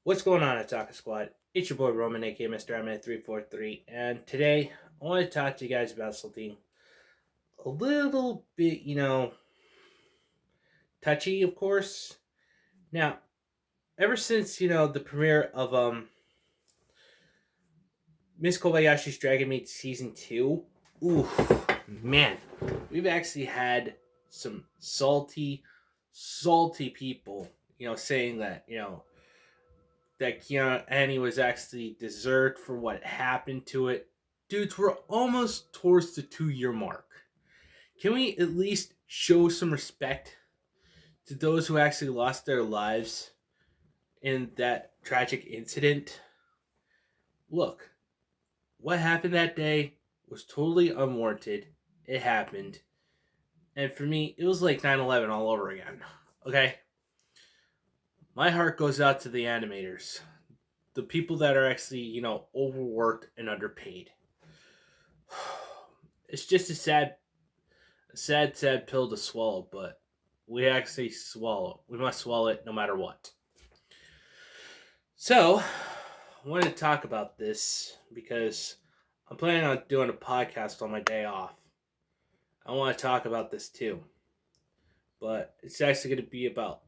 What's going on, Attacker Squad? It's your boy Roman, aka Mr. M343, and today I want to talk to you guys about something a little bit, touchy, of course. Now, ever since the premiere of Miss Kobayashi's Dragon Maid season 2, ooh, man, we've actually had some salty people, saying that Keanu Annie was actually deserved for what happened to it. Dudes, we're almost towards the 2 year mark. Can we at least show some respect to those who actually lost their lives in that tragic incident? Look, what happened that day was totally unwarranted. It happened. And for me, it was like 9/11 all over again. Okay? My heart goes out to the animators, the people that are actually, overworked and underpaid. It's just a sad pill to swallow, but we actually swallow. We must swallow it no matter what. So, I wanted to talk about this because I'm planning on doing a podcast on my day off. I want to talk about this too, but it's actually going to be about,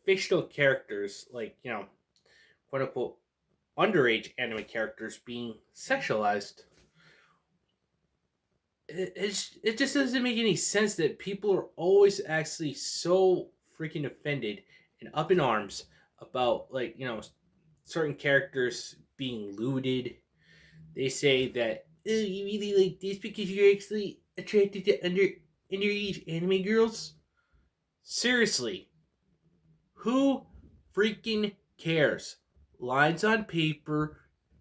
fictional characters, like, quote unquote, underage anime characters being sexualized. It just doesn't make any sense that people are always actually so freaking offended and up in arms about, like, certain characters being looted. They say that, oh, you really like this because you're actually attracted to underage anime girls. Seriously, who freaking cares? Lines on paper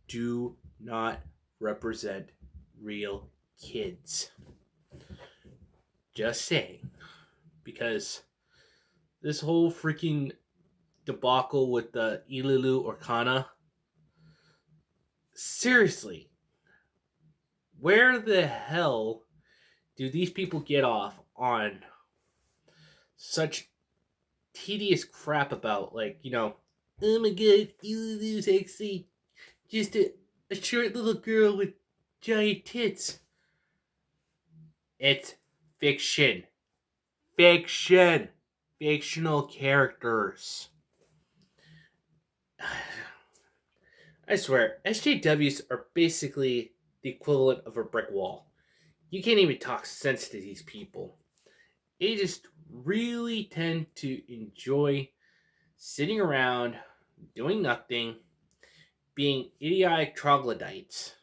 do not represent real kids. Just saying. Because this whole freaking debacle with the Ilulu or Kana, seriously, where the hell do these people get off on such tedious crap about, like, oh my god, Ilulu's actually just a short little girl with giant tits? It's fiction. Fiction. Fictional characters. I swear, SJWs are basically the equivalent of a brick wall. You can't even talk sense to these people. They just really tend to enjoy sitting around, doing nothing, being idiotic troglodytes.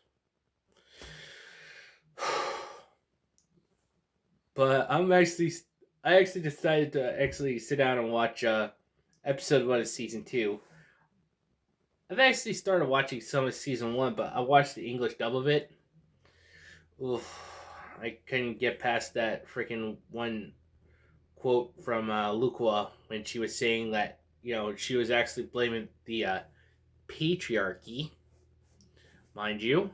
But I actually decided to actually sit down and watch episode 1 of season 2. I've actually started watching some of season 1, but I watched the English dub of it. Oof, I couldn't get past that freaking one quote from Lukua when she was saying that, she was actually blaming the patriarchy, mind you,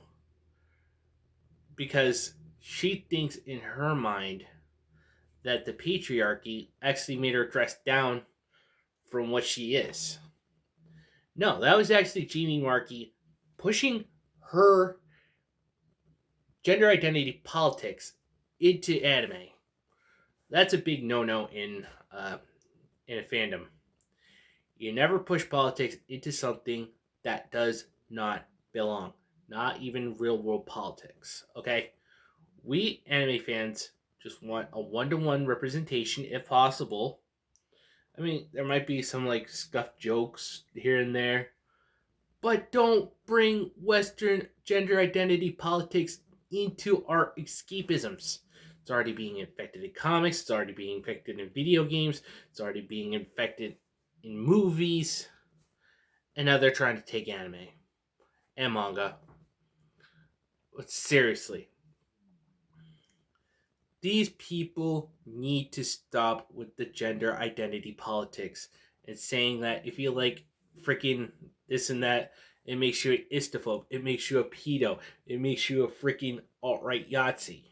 because she thinks in her mind that the patriarchy actually made her dress down from what she is. No, that was actually Jamie Markey pushing her gender identity politics into anime. That's a big no-no in a fandom. You never push politics into something that does not belong. Not even real world politics. Okay? We anime fans just want a one-to-one representation if possible. I mean, there might be some like scuffed jokes here and there, but don't bring Western gender identity politics into our escapisms. It's already being infected in comics, it's already being infected in video games, it's already being infected in movies, and now they're trying to take anime and manga. But seriously, these people need to stop with the gender identity politics and saying that if you like freaking this and that, it makes you an istophobe, it makes you a pedo, it makes you a freaking alt-right Yahtzee.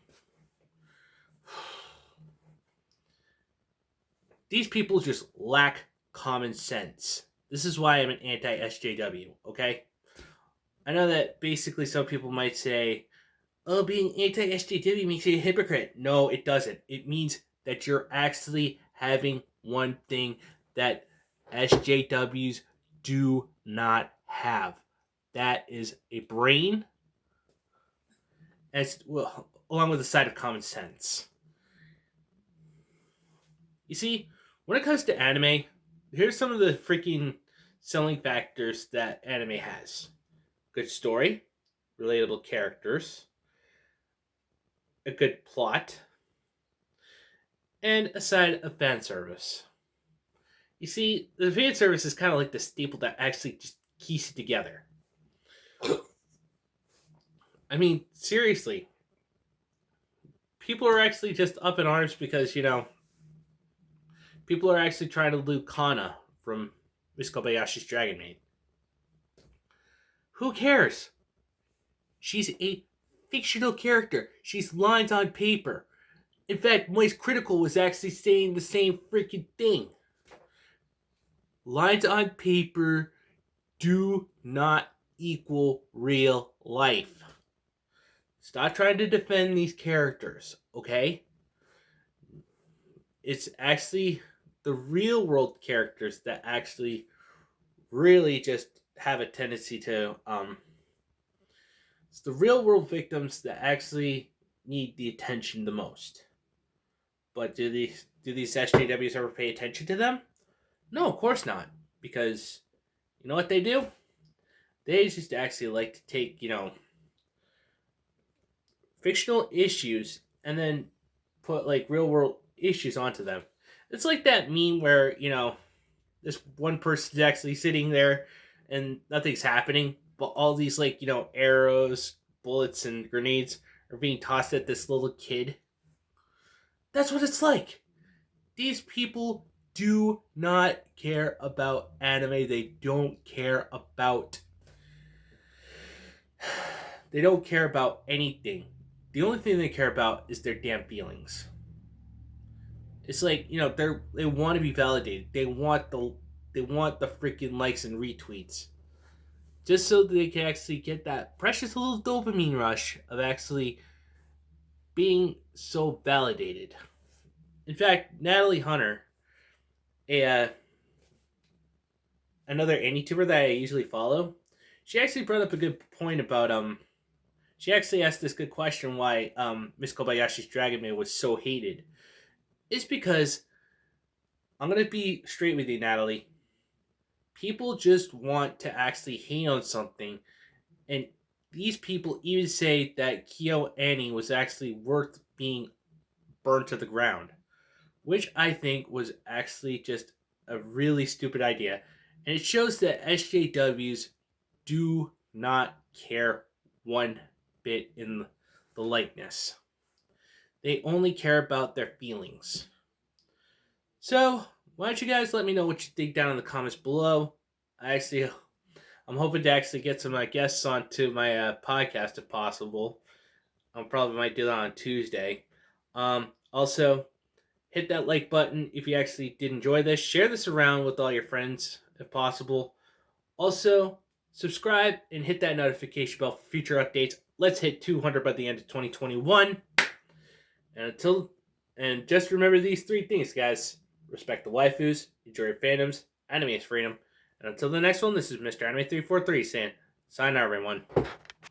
These people just lack common sense. This is why I'm an anti-SJW, okay? I know that basically some people might say, oh, being anti-SJW makes you a hypocrite. No, it doesn't. It means that you're actually having one thing that SJWs do not have. That is a brain, as well, along with a side of common sense. You see, when it comes to anime, here's some of the freaking selling factors that anime has: good story, relatable characters, a good plot, and a side of fan service. You see, the fan service is kind of like the staple that actually just keeps it together. I mean, seriously, people are actually just up in arms because, people are actually trying to loot Kana from Miss Kobayashi's Dragon Maid. Who cares? She's a fictional character. She's lines on paper. In fact, Moist Critical was actually saying the same freaking thing. Lines on paper do not equal real life. Stop trying to defend these characters, okay? It's actually the real world characters that actually really just have a tendency to it's the real world victims that actually need the attention the most. But do these SJWs ever pay attention to them? No, of course not. Because you know what they do? They just actually like to take, fictional issues and then put like real world issues onto them. It's like that meme where, this one person's actually sitting there and nothing's happening, but all these like, arrows, bullets, and grenades are being tossed at this little kid. That's what it's like. These people do not care about anime. They don't care about anything. The only thing they care about is their damn feelings. It's like, they want to be validated. They want the freaking likes and retweets. Just so they can actually get that precious little dopamine rush of actually being so validated. In fact, Natalie Hunter, another AniTuber that I usually follow, she actually brought up a good point about she actually asked this good question why Miss Kobayashi's Dragon Maid was so hated. It's because, I'm gonna be straight with you, Natalie. People just want to actually hate on something, and these people even say that Kyo Annie was actually worth being burned to the ground, which I think was actually just a really stupid idea. And it shows that SJWs do not care one bit in the likeness. They only care about their feelings. So, why don't you guys let me know what you think down in the comments below. I'm hoping to actually get some guests onto my podcast if possible. I probably might do that on Tuesday. Also, hit that like button if you actually did enjoy this. Share this around with all your friends if possible. Also, subscribe and hit that notification bell for future updates. Let's hit 200 by the end of 2021. And just remember these 3 things, guys. Respect the waifus, enjoy your fandoms, anime is freedom. And until the next one, this is Mr. Anime 343 saying, sayonara, everyone.